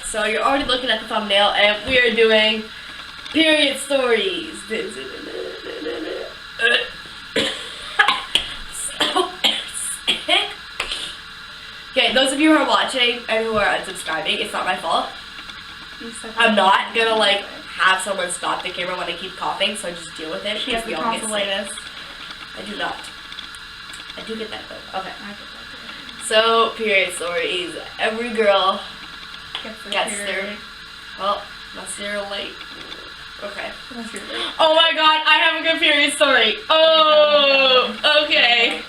So you're already looking at the thumbnail, and we are doing period stories. Okay, those of you who are watching and who are unsubscribing, it's not my fault. I'm not gonna like have someone stop the camera when I keep coughing, so just deal with it. She has the tonsillitis. I do not. I do get that though. Okay. I get that too. So, period stories. Every girl gets their. Well, unless you're late. Okay. Oh my god, I have a good period story. Oh, okay.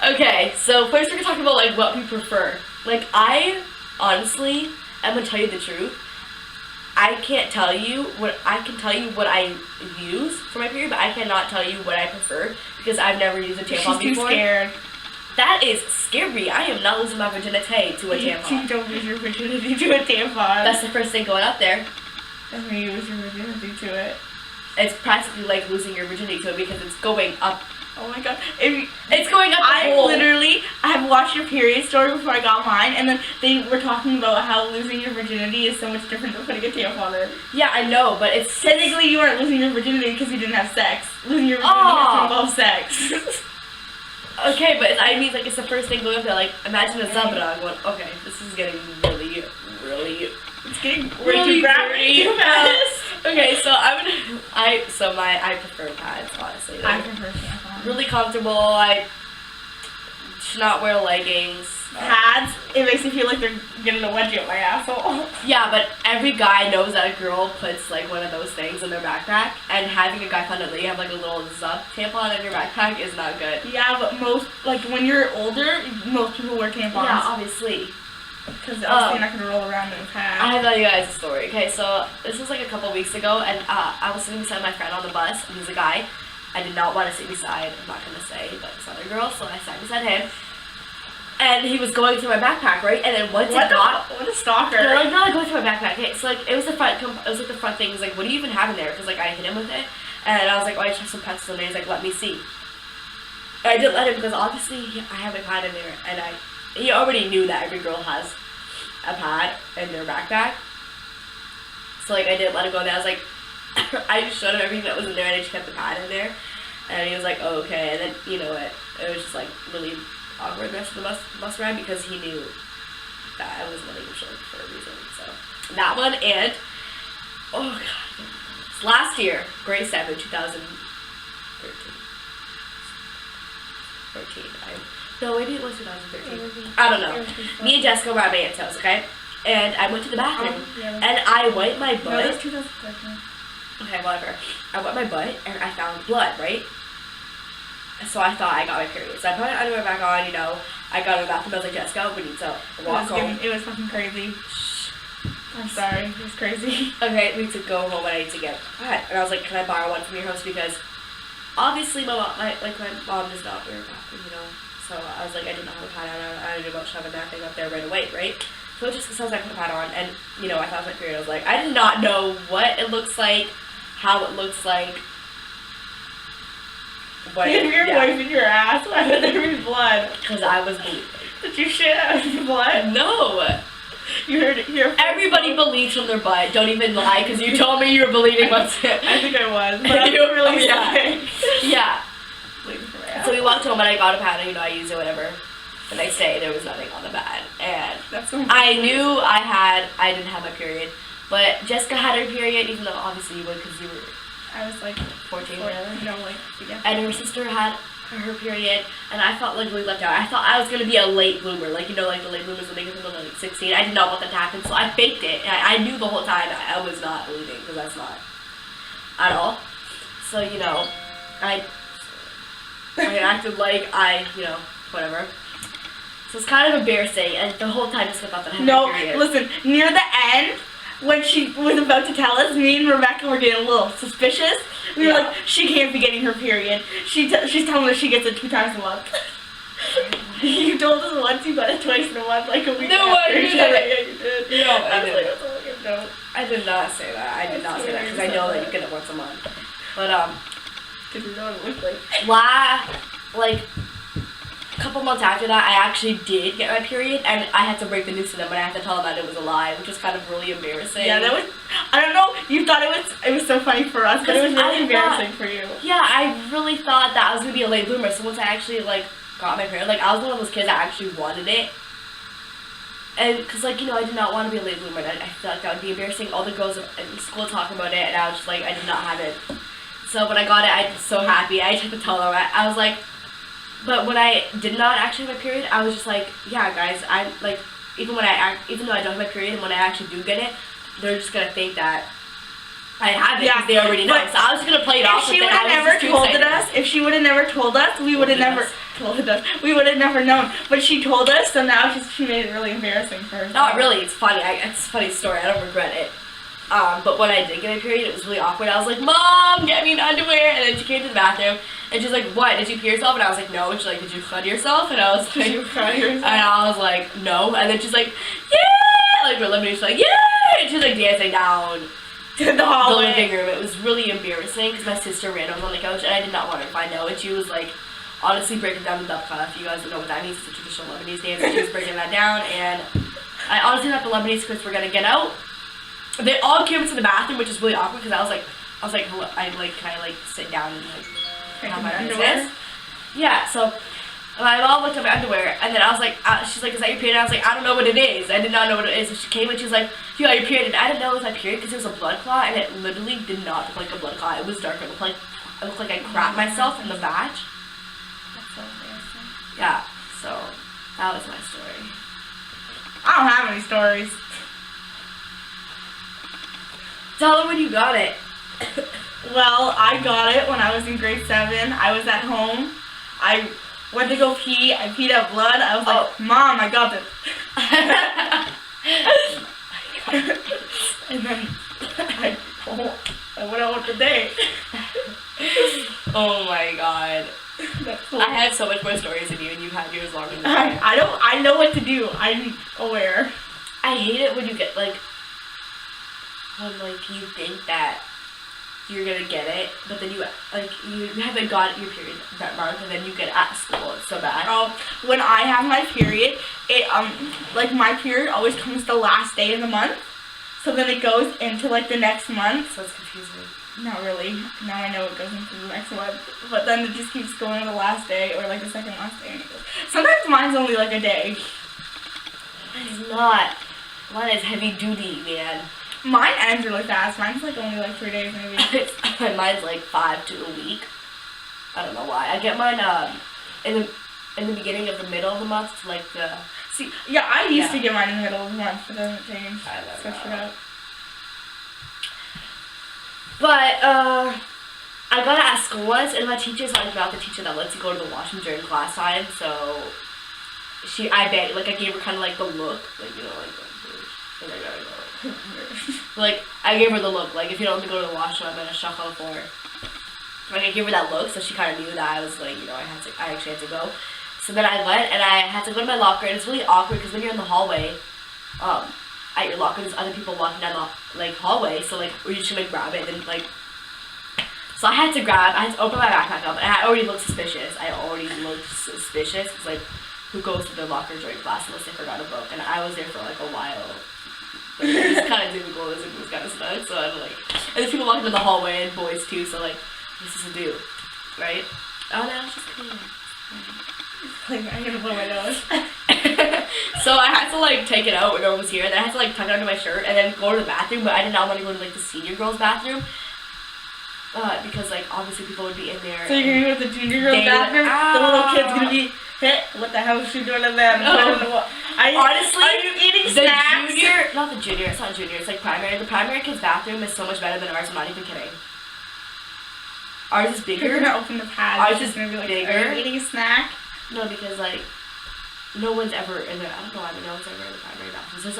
Okay, so first we're gonna talk about like what we prefer. Like I honestly, I'm gonna tell you the truth. I can't tell you what I can tell you what I use for my period, but I cannot tell you what I prefer because I've never used a tampon before. She's too scared. That is scary. I am not losing my virginity to a tampon. You don't lose your virginity to a tampon. That's the first thing going up there. That's when you lose your virginity to it. It's practically like losing your virginity to it because it's going up. Oh my god. It's going up the hole. I have watched your period story before I got mine, and then they were talking about how losing your virginity is so much different than putting a tampon in. Yeah, I know, but it's... Technically, you weren't losing your virginity because you didn't have sex. Losing your virginity has to involve sex. Okay, but I mean, like, it's the first thing going up there. Like, imagine a Zabra going, okay, this is getting really... It's getting way too graphic too fast. Okay, so I prefer pads, honestly. Like, I prefer tampons. Really comfortable. I should not wear leggings. Pads, it makes me feel like they're getting a wedgie up my asshole. Yeah, but every guy knows that a girl puts like one of those things in their backpack, and having a guy find out that you have like a little Zuck tampon in your backpack is not good. Yeah, but most, like when you're older, most people wear tampons. Yeah, obviously. Because obviously you're not going to roll around in a pad. I have to tell you guys a story. Okay, so this was like a couple weeks ago, and I was sitting beside my friend on the bus, and he's a guy. I did not want to sit beside, I'm not going to say, but this other girl, so I sat beside him. And he was going through my backpack, right? And then once it got... What a stalker. No, like, not like going through my backpack. Okay, so like, it was the front thing. He was like, what do you even have in there? Because like, I hit him with it. And I was like, oh, I just have some pencils in there. He's like, let me see. And I didn't let him because obviously I have a pad in there. And he already knew that every girl has a pad in their backpack. So like, I didn't let him go in there. I was like, I just showed him everything that was in there, and I just kept the pad in there. And he was like, oh, okay. And then, you know, it was just like really awkward the rest of the bus ride because he knew that I was letting him show him for a reason. So that one, and oh god, last year, grade 7, 2013. No, maybe it was 2013. I don't know. Me and Jessica were at my aunt's house, okay? And I went to the bathroom, and I wiped my butt. No, it was 2013. Okay, whatever. I wiped my butt, and I found blood, right? So I thought I got my period. So I put my underwear back on, you know. I got in the bathroom. I was like, Jessica, we need to walk home. It was fucking crazy. I'm sorry. It was crazy. Okay, we need to go home and I need to get a pad. And I was like, can I borrow one from your house? Because obviously my mom does not wear a bathroom, you know. So I was like, I did not have a pad on. I didn't want to shove that thing up there right away, right? So just as soon as I put a pad on, and you know, I thought it was my period. I was like, I did not know what it looks like, how it looks like. If you're wiping your ass, why would there be blood? Because I was bleeding. Did you shit out of your blood? No. You heard it here. Everybody bleeds from their butt. Don't even lie, because you told me you were bleeding once. I think I was, but I'm really sorry. Yeah. Bleeding from my ass. So we walked home and I got a pad, and you know, I used it, whatever. The next day, there was nothing on the pad, and I knew I didn't have my period, but Jessica had her period, even though obviously you would, because you were. I was like 14, whatever. No, like, yeah. And her sister had her period, and I felt like really left out. I thought I was going to be a late bloomer, like, you know, like the late bloomers when they get to like 16. I did not want that to happen, so I faked it, and I knew the whole time I was not bleeding, because that's not at all. So, you know, I acted like you know, whatever. So it's kind of embarrassing, and the whole time I just thought that I had my period. Listen, near the end, when she was about to tell us, me and Rebecca were getting a little suspicious. We were like, she can't be getting her period. She's telling us she gets it 2 times a month. You told us once, you got it twice in a month, like a week No, after. I didn't. Yeah, you did. No, I didn't. That's like, no. I did not say that. I did not say that, because I know that you get it once a month. But, Because you know what it looks like. like, couple months after that, I actually did get my period, and I had to break the news to them, but I had to tell them that it was a lie, which was kind of really embarrassing. Yeah, that was. I don't know. You thought it was so funny for us, but it was really embarrassing for you. Yeah, I really thought that I was gonna be a late bloomer. So once I actually like got my period, like I was one of those kids that actually wanted it, and because like I did not want to be a late bloomer. And I felt like that would be embarrassing. All the girls in school talking about it, and I was just like, I did not have it. So when I got it, I was so happy. I just had to tell them. I was like. But when I did not actually have my period, I was just like, yeah, guys, I'm like, even though I don't have my period, and when I actually do get it, they're just gonna think that I have it because they already know. So I was gonna play it off. If she would have never told us, we would have never told us. We would have never known. But she told us, so now she made it really embarrassing for herself. Not really. It's funny. It's a funny story. I don't regret it. But when I did get my period, it was really awkward. I was like, Mom, get me an underwear. And then she came to the bathroom, and she's like, what, did you pee yourself? And I was like, no. And she's like, did you cut yourself? And I was like, did you cut yourself? And I was like, no. And then she's like, yeah! Like, she's like, yeah! And she's like dancing down the hallway. The living room. It was really embarrassing because my sister ran over on the couch, and I did not want her to find out. And she was like, honestly breaking down the dubka. If you guys don't know what that means, it's a traditional Lebanese dance. And she was breaking that down, and I honestly thought the Lebanese kids were gonna get out. They all came into the bathroom, which is really awkward because I was like, hello, can I like sit down and like have my business? Yeah, so my mom looked at my underwear, and then I was like, she's like, is that your period? And I was like, I don't know what it is. I did not know what it is. So she came and she was like, you got your period, and I didn't know it was my period because it was a blood clot, and it literally did not look like a blood clot. It was dark. It looked like I crapped myself in the vag. That's so embarrassing. Yeah, so that was my story. I don't have any stories. Tell them when you got it. Well, I got it when I was in grade 7. I was at home. I went to go pee. I peed out blood. I was like, Mom, I got this. And then I went out with the day. Oh my god. Cool. I had so much more stories than you, and you had yours longer than mine. I know what to do. I'm aware. I hate it when you get when you think that you're gonna get it, but then you haven't got your period that month, and then you get it at school. It's so bad. Oh, when I have my period, it my period always comes the last day of the month, so then it goes into the next month. So it's confusing. Not really. Now I know it goes into the next month, but then it just keeps going to the last day or the second last day. And it goes. Sometimes mine's only a day. Mine's not. Mine is heavy duty, man. Mine ends really fast. Mine's only 3 days maybe. Mine's 5 to a week. I don't know why. I get mine in the beginning of the middle of the month I used to get mine in the middle of the month. It doesn't change. I don't Switch know. it up. But I got it at school once, and my teacher's not the teacher that lets you go to the washroom during class time. So I gave her kind of the look, I gave her the look, if you don't want to go to the washroom, I'm gonna shuck on the floor. I gave her that look, so she kind of knew that I was I actually had to go. So then I went, and I had to go to my locker, and it's really awkward because when you're in the hallway, at your locker, there's other people walking down the hallway, so or you just grab it, and then so I had to open my backpack up, and I already looked suspicious. Because who goes to their locker during class unless they forgot a book? And I was there for a while. It was kind of difficult, it was kind of snug, so I'm and there's people walking in the hallway, and boys too, so what's this to do, right? Oh no, it's just cleaning. I'm gonna blow my nose. So I had to take it out when no one was here, and then I had to tuck it under my shirt, and then go to the bathroom, but I did not want to go to the senior girls' bathroom. Because obviously people would be in there. So you're gonna go to the junior girls' bathroom? The little kid's gonna be hit. What the hell is she doing in there? No. Honestly, are you eating snacks? Not the junior. It's not junior. It's primary. The primary kids' bathroom is so much better than ours. I'm not even kidding. Ours is bigger. You're gonna open the pad. Ours is gonna be bigger. Are you eating a snack? No, because no one's ever in there. I don't know why, but no one's ever in the primary bathrooms. There's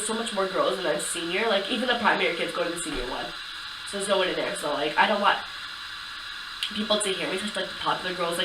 so much more girls than our senior. Even the primary kids go to the senior one. So there's no one in there. So I don't want people to hear me touch the popular girls